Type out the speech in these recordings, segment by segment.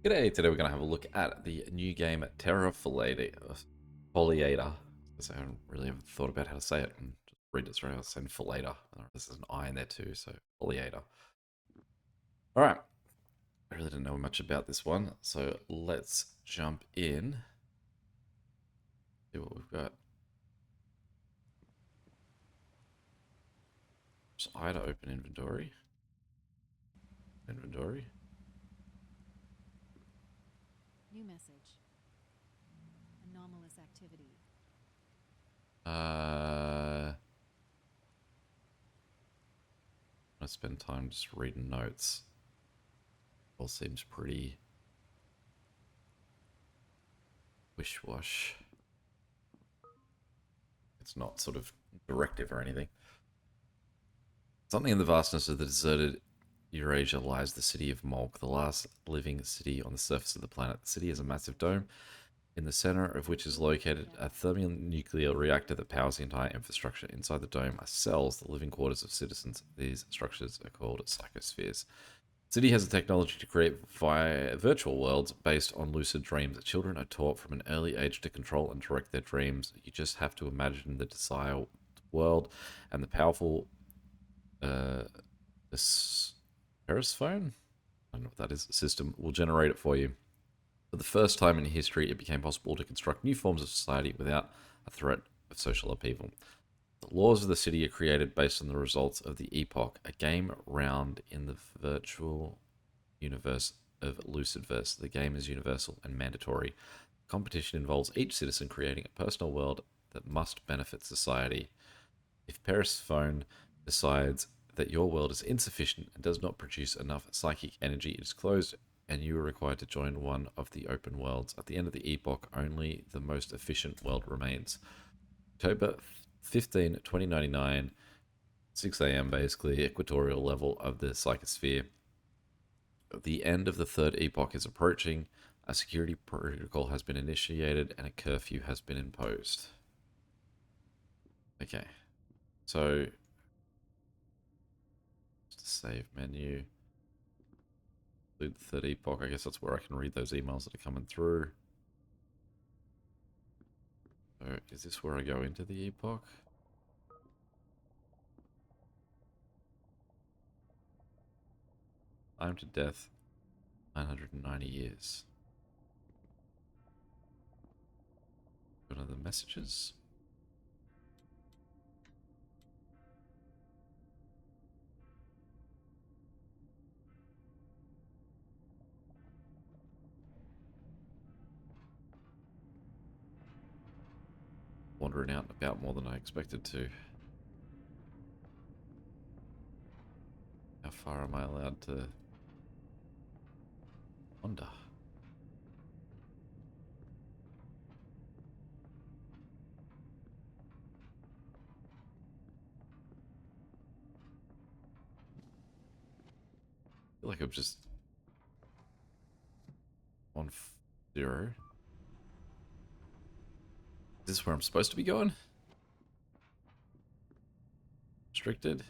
G'day, today we're going to have a look at the new game Terra Foliata. Because I haven't really ever thought about how to say it and just read it straight. I was saying Foliata. There's an I in there too, so Foliata. Alright, I really didn't know much about this one, so let's jump in. See what we've got. Just I to open inventory. Inventory. New message. Anomalous activity. I spend time just reading notes. All seems pretty wish-wash. It's not sort of directive or anything. Something in the vastness of the deserted Eurasia lies the city of Molk, the last living city on the surface of the planet. The city is a massive dome, in the center of which is located a thermonuclear reactor that powers the entire infrastructure. Inside the dome are cells, the living quarters of citizens. These structures are called psychospheres. The city has the technology to create virtual worlds based on lucid dreams. Children are taught from an early age to control and direct their dreams. You just have to imagine the desired world, and the powerful this Paris phone, I don't know what that is, system will generate it for you. For the first time in history, it became possible to construct new forms of society without a threat of social upheaval. The laws of the city are created based on the results of the epoch, a game round in the virtual universe of Lucidverse. The game is universal and mandatory. Competition involves each citizen creating a personal world that must benefit society. If Paris phone decides that your world is insufficient and does not produce enough psychic energy, it is closed and you are required to join one of the open worlds. At the end of the epoch, only the most efficient world remains. October 15, 2099, 6 a.m. basically, equatorial level of the psychosphere. The end of the third epoch is approaching. A security protocol has been initiated and a curfew has been imposed. Okay, so save menu. Include the third epoch. I guess that's where I can read those emails that are coming through. So is this where I go into the epoch? Time to death, 990 years. One of the messages. Wandering out and about more than I expected to. How far am I allowed to wander? I feel like I'm just 1-0. Is this where I'm supposed to be going? Restricted?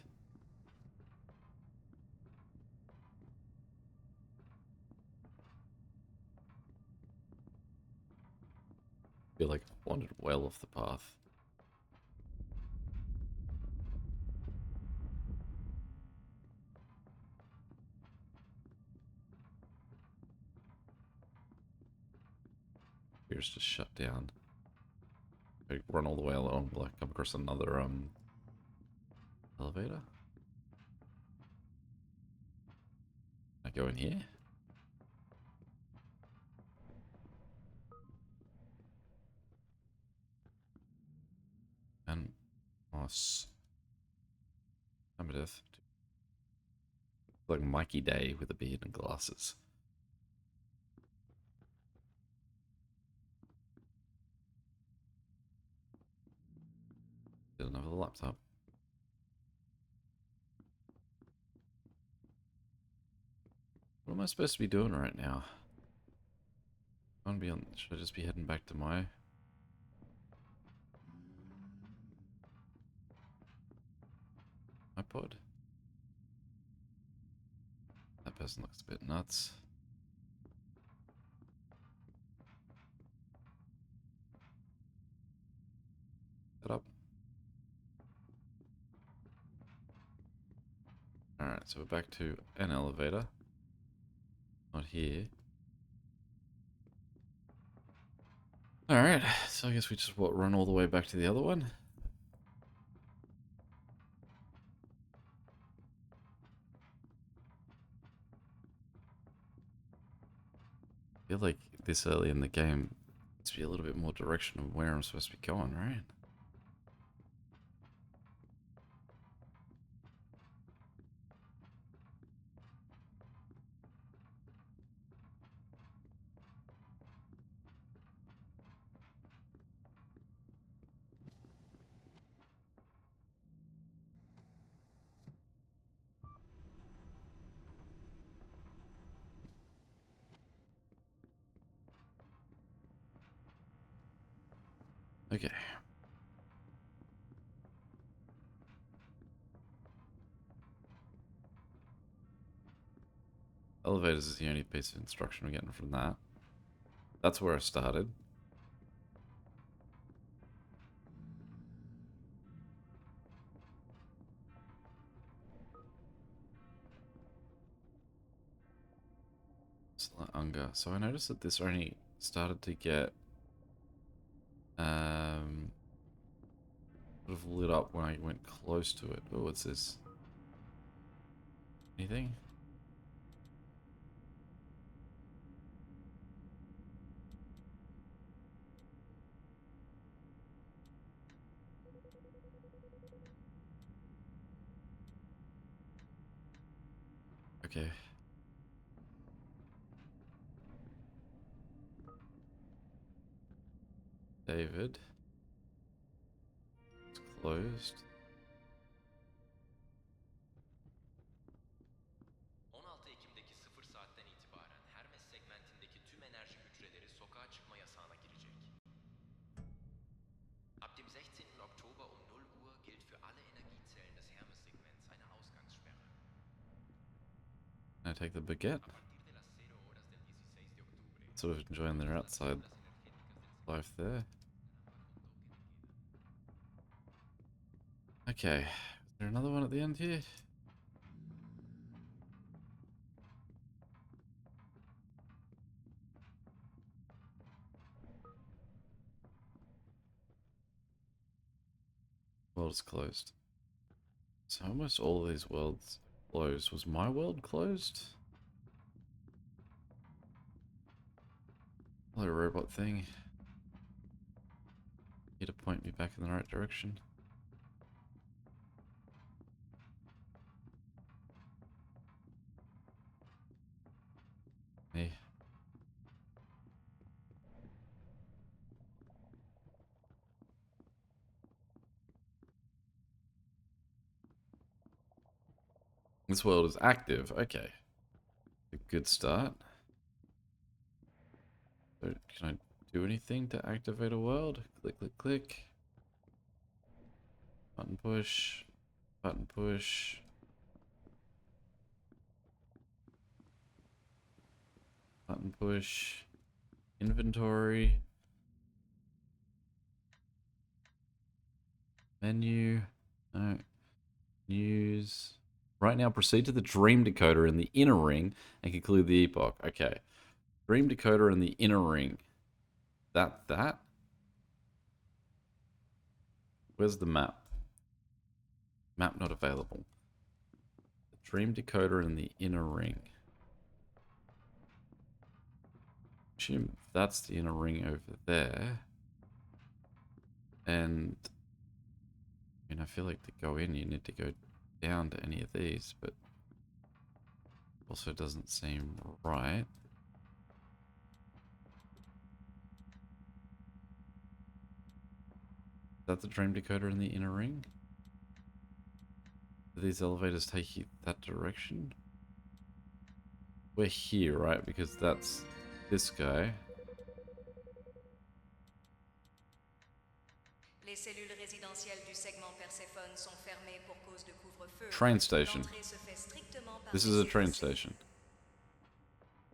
I feel like I've wandered well off the path. Here's just shut down. I run all the way along, will I come across another elevator? I go in here? And moss. I'm a death. Like Mikey Day with a beard and glasses. Didn't have a laptop. What am I supposed to be doing right now? I want to be on. Should I just be heading back to my pod? That person looks a bit nuts. so we're back to an elevator. Not here. Alright, so I guess we just run all the way back to the other one. I feel like this early in the game, it's be a little bit more direction of where I'm supposed to be going, right? Okay. Elevators is the only piece of instruction we're getting from that. That's where I started. Unga. So I noticed that this only started to get sort of lit up when I went close to it. Oh, what's this? Anything? Okay. David. It's closed. 16 Ekim'deki 0 saatten itibaren Hermes segmentindeki tüm enerji hücreleri sokağa çıkma yasağına girecek. Ab dem 16. Oktober um 0 Uhr gilt für alle Energiezellen des Hermes-Segments eine Ausgangssperre. Can I take the baguette? A partir de las 0 horas del 16 de octubre, Sort of enjoying their todas las outside celdas energéticas del life segmento there. estarán bajo toque de queda. Okay. Is there another one at the end here? World is closed. So almost all of these worlds closed. Was my world closed? Hello, robot thing. Here to point me back in the right direction. Hey. This world is active. Okay. A good start. So can I do anything to activate a world? Click, click, click. Button push. Button push. Button push. Inventory. Menu. No. News. Right now, proceed to the Dream Decoder in the inner ring and conclude the epoch. Okay. Dream Decoder in the inner ring. That? Where's the map? Map not available. The Dream Decoder in the inner ring. Assume that's the inner ring over there. And I mean, I feel like to go in, you need to go down to any of these, but also doesn't seem right. Is that the Dream Decoder in the inner ring? Do these elevators take you that direction? We're here, right? Because that's this guy. Les cellules résidentielles du segment Perséphone sont fermées pour cause de couvre-feu. Train station. L'entrée se fait strictement par This is a train laissez-passer. station.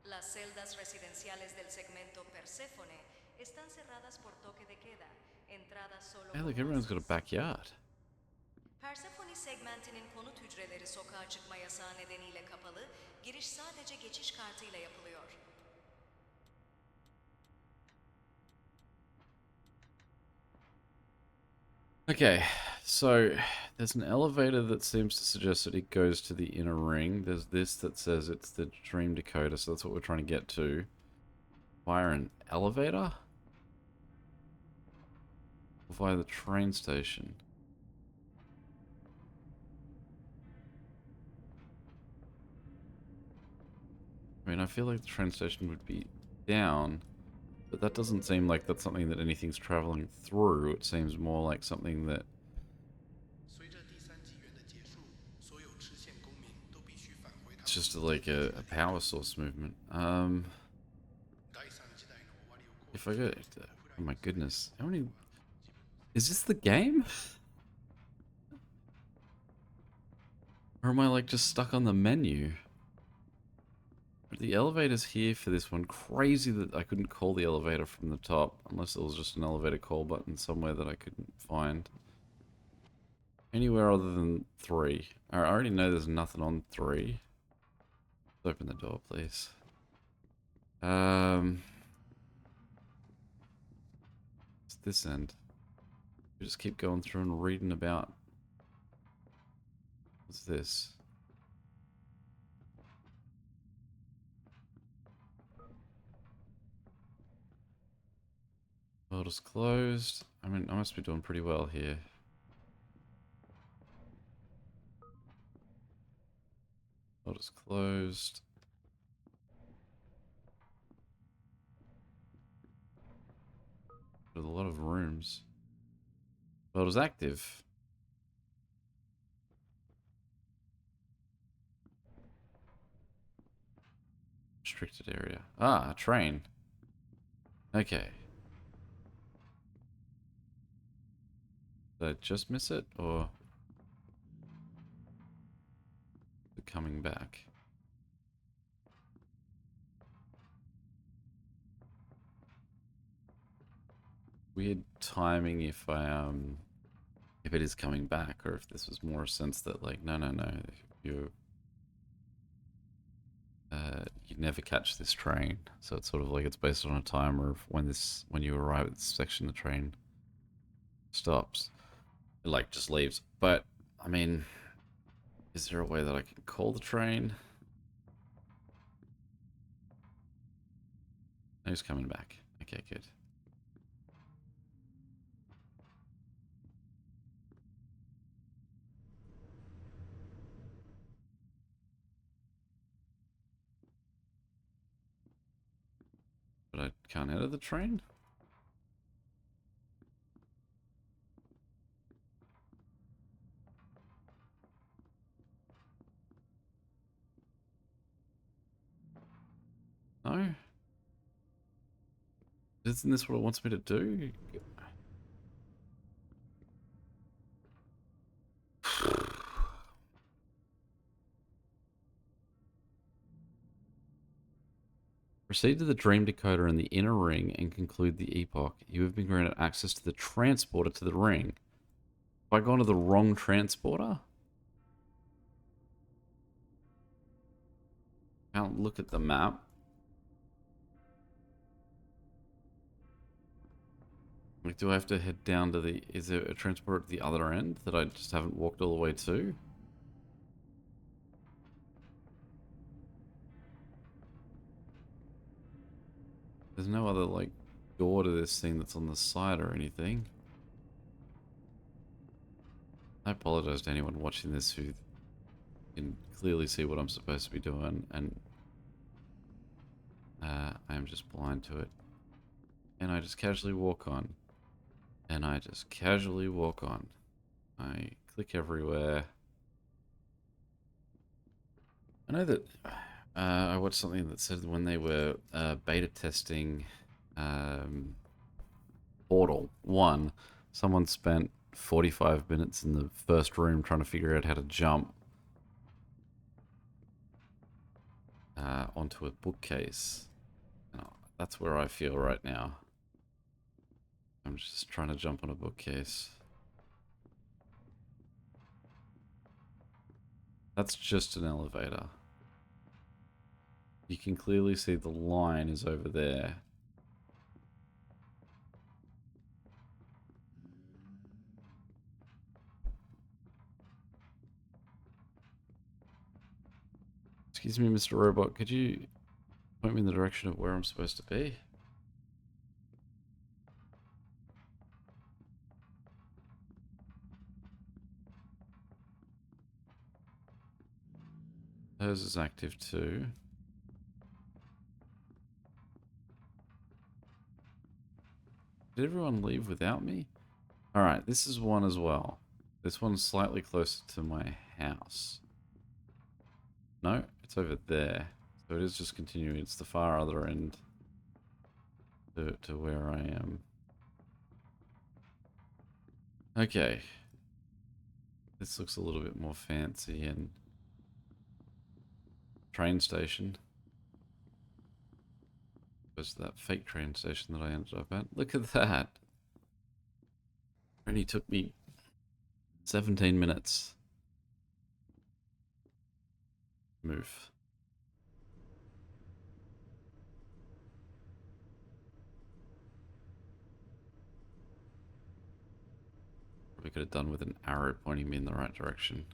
Las celdas residenciales del segmento Perséfone están cerradas por toque de queda. Entradas solo Hey, por look, everyone's got a pases. backyard. Persephone segmentinin konut hücreleri sokağa çıkma yasağı nedeniyle kapalı, giriş sadece geçiş kartıyla yapılıyor. Okay, so there's an elevator that seems to suggest that it goes to the inner ring. There's this that says it's the dream decoder, so that's what we're trying to get to. Via an elevator? Or via the train station? I mean, I feel like the train station would be down, but that doesn't seem like that's something that anything's traveling through. It seems more like something that... 随着第三纪元的结束，所有支线公民都必须返回他 It's 们 just like a power source movement. 第三時代の終わりを考 If 慮 I し go... Oh my goodness. How many... Is this the game? Or am I like just stuck on the menu? The elevator's here for this one. Crazy that I couldn't call the elevator from the top. Unless it was just an elevator call button somewhere that I couldn't find. Anywhere other than 3. I already know there's nothing on 3. Let's open the door, please. It's this end. We just keep going through and reading about... What's this? World is closed. I mean, I must be doing pretty well here. World is closed. There's a lot of rooms. World is active. Restricted area. Ah, a train. Okay. Did I just miss it, or... is it coming back? Weird timing if I, if it is coming back, or if this was more a sense that, like, no, you you never catch this train. So it's sort of like it's based on a timer of when you arrive at this section, the train stops. It, like, just leaves. But, I mean, is there a way that I can call the train? No, he's coming back. Okay, good. But I can't enter the train? No? Isn't this what it wants me to do? Proceed to the dream decoder in the inner ring and conclude the epoch. You have been granted access to the transporter to the ring. Have I gone to the wrong transporter? Can't look at the map. Like, do I have to head down to the... Is there a transporter at the other end that I just haven't walked all the way to? There's no other, like, door to this thing that's on the side or anything. I apologize to anyone watching this who can clearly see what I'm supposed to be doing, and I am just blind to it. And I just casually walk on. And I just casually walk on. I click everywhere. I know that I watched something that said when they were beta testing Portal 1, someone spent 45 minutes in the first room trying to figure out how to jump onto a bookcase. That's where I feel right now. I'm just trying to jump on a bookcase. That's just an elevator. You can clearly see the line is over there. Excuse me, Mr. Robot, could you point me in the direction of where I'm supposed to be? Hers is active too. Did everyone leave without me? Alright, this is one as well. This one's slightly closer to my house. No, it's over there. So it is just continuing. It's the far other end to where I am. Okay. This looks a little bit more fancy and train station. Goes to that fake train station that I ended up at. Look at that. Only took me 17 minutes. Move. Probably could have done with an arrow pointing me in the right direction.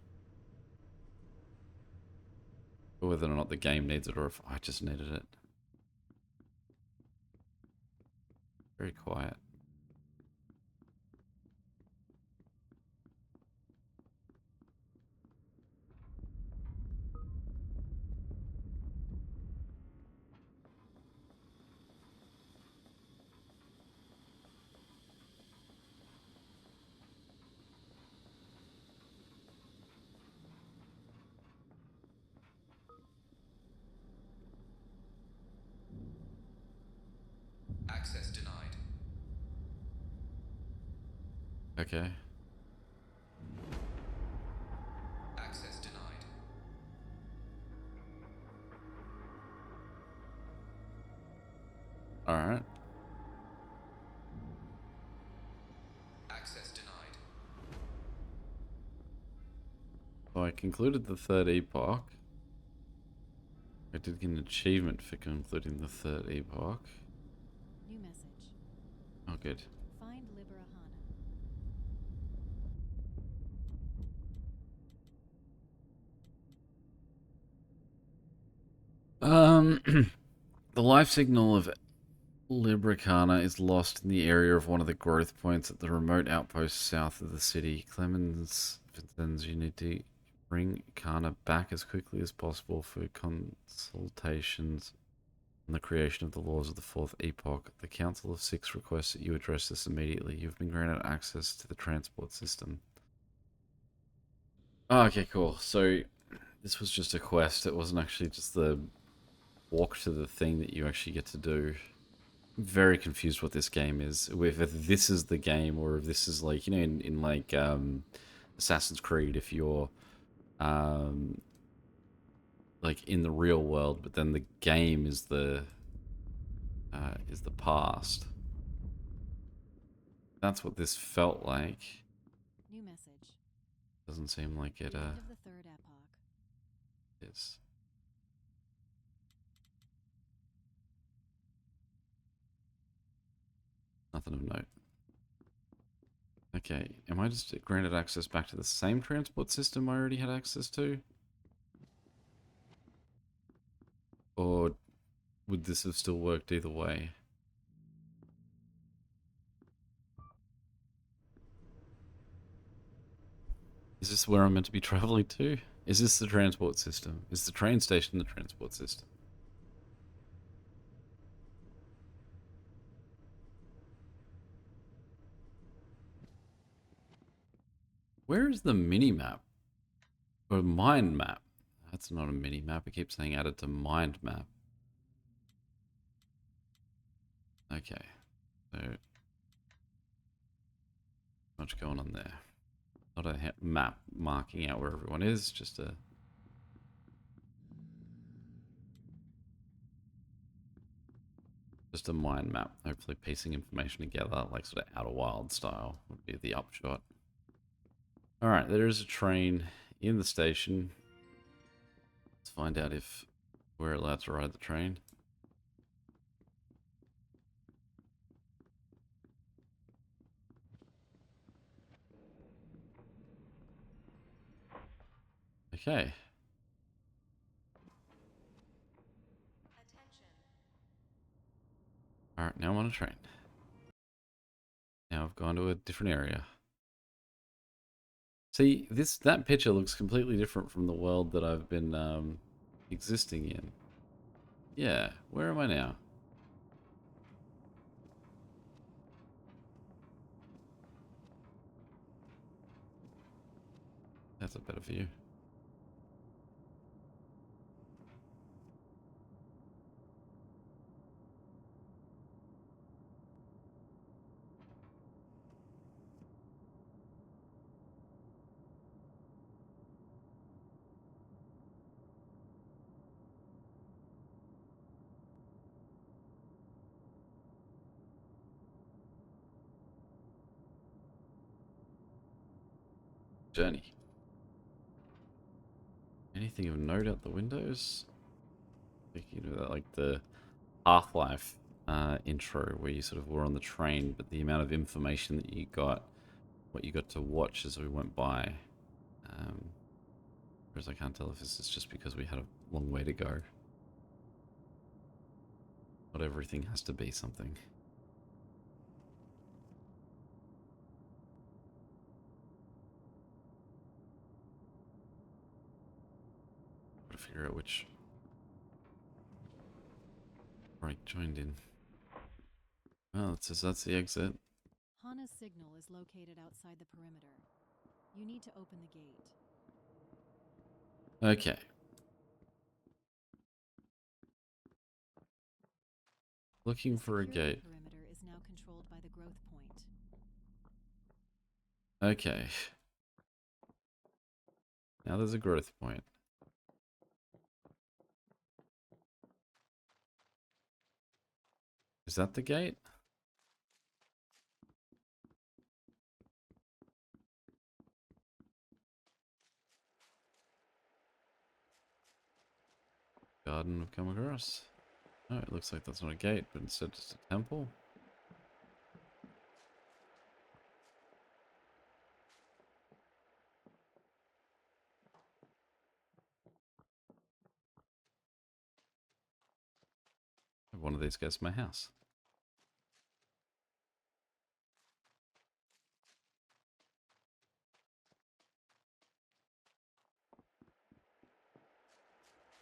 But whether or not the game needs it or if I just needed it. Very quiet. Access denied. Okay. Access denied. Alright. Access denied. So I concluded the third epoch. I did get an achievement for concluding the third epoch. New message. Oh, good. Find Librahana. The life signal of Libracana is lost in the area of one of the growth points at the remote outpost south of the city. Clemens Vincennes, you need to bring Kana back as quickly as possible for consultations on the creation of the laws of the fourth epoch. The Council of Six requests that you address this immediately. You've been granted access to the transport system. Oh, okay, cool. So this was just a quest. It wasn't actually just the walk to the thing that you actually get to do. I'm very confused what this game is. Whether this is the game or if this is like, you know, in like Assassin's Creed, if you're like in the real world, but then the game is the past. That's what this felt like. New message. Doesn't seem like it The end of the third epoch. is. Nothing of note. Okay, am I just granted access back to the same transport system I already had access to? Or would this have still worked either way? Is this where I'm meant to be traveling to? Is this the transport system? Is the train station the transport system? Where is the mini map? Or mind map? That's not a mini map. It keeps saying added to mind map. Okay. So, much going on there. Not a map marking out where everyone is, just a... Just a mind map. Hopefully piecing information together, like sort of Outer Wild style, would be the upshot. Alright, there is a train in the station. Let's find out if we're allowed to ride the train. Okay. Attention. Alright, now I'm on a train. Now I've gone to a different area. See, that picture looks completely different from the world that I've been existing in. Yeah, where am I now? That's a better view. Journey. Anything of note out the windows? Thinking of that, like the Half-Life intro where you sort of were on the train, but the amount of information that you got, what you got to watch as we went by. Whereas I can't tell if this is just because we had a long way to go. Not everything has to be something. Gotta figure out which break joined in. Well, it says that's the exit. Hana's signal is located outside the perimeter. You need to open the gate. Okay. Looking The for a security gate. perimeter is now controlled by the growth point. Okay. Now there's a growth point. Is that the gate? Garden we've come across. Oh, it looks like that's not a gate, but instead just a temple. One of these goes to my house.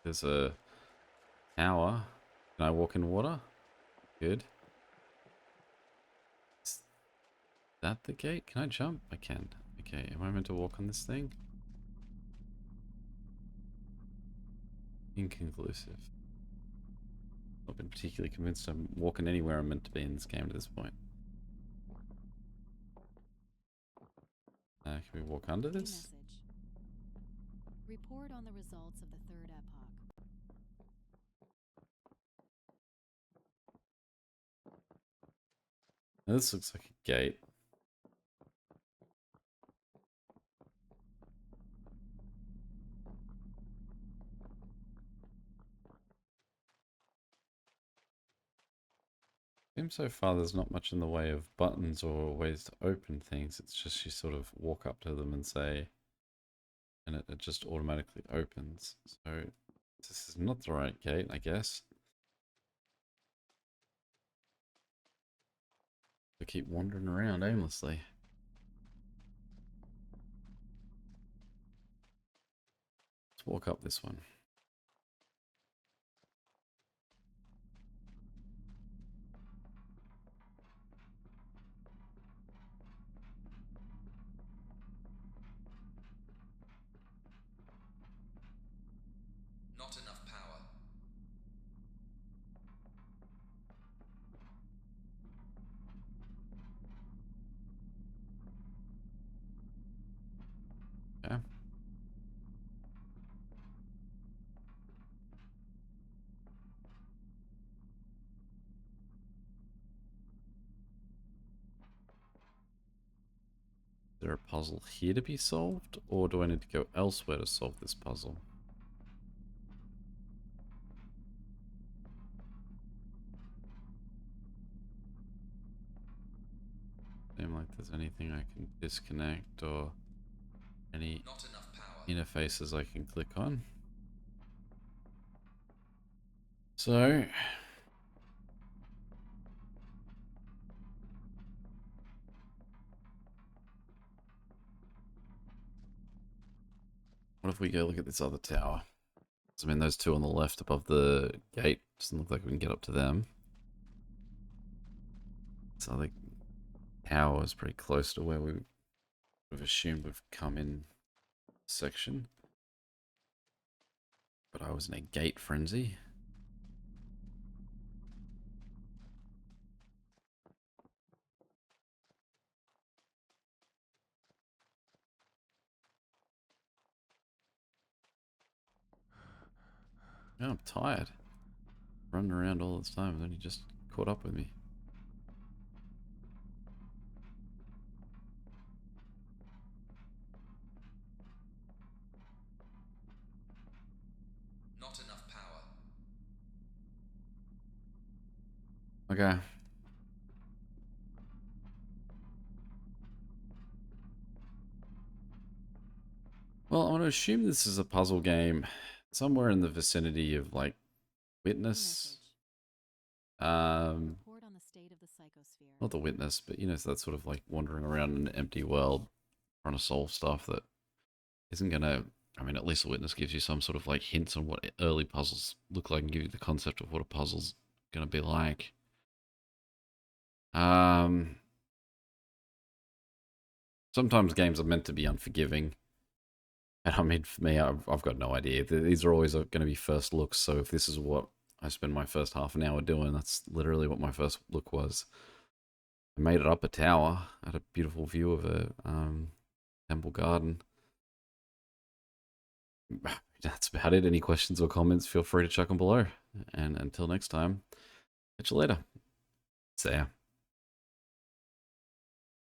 There's a tower. Can I walk in water? Good. Is that the gate? Can I jump? I can. Okay, am I meant to walk on this thing? Inconclusive. Not been particularly convinced I'm walking anywhere I'm meant to be in this game to this point. Can we walk under New this? message. Report on the results of the third epoch. Now, this looks like a gate. Seems so far there's not much in the way of buttons or ways to open things. It's just you sort of walk up to them and say, and it just automatically opens. So this is not the right gate, I guess. I keep wandering around aimlessly. Let's walk up this one. Not enough power. Okay. Is there a puzzle here to be solved, or do I need to go elsewhere to solve this puzzle? like there's anything I can disconnect or any Not enough power. interfaces I can click on. So what if we go look at this other tower? I mean, those two on the left above the gate doesn't look like we can get up to them. So I think tower is pretty close to where we've assumed we've come in section. But I was in a gate frenzy. Yeah, I'm tired. Running around all this time and then you just caught up with me. Not enough power. Okay. Well, I want to assume this is a puzzle game somewhere in the vicinity of like Witness. Report on the state of the psychosphere. Not the Witness, but you know, so that's sort of like wandering around in an empty world trying to solve stuff that isn't gonna. I mean, at least the Witness gives you some sort of like hints on what early puzzles look like and give you the concept of what a puzzle's gonna be like. Sometimes games are meant to be unforgiving. And I mean, for me, I've got no idea. These are always going to be first looks. So if this is what I spend my first half an hour doing, that's literally what my first look was. I made it up a tower. I had a beautiful view of a temple garden. That's about it. Any questions or comments, feel free to chuck them below. And until next time, catch you later. See ya.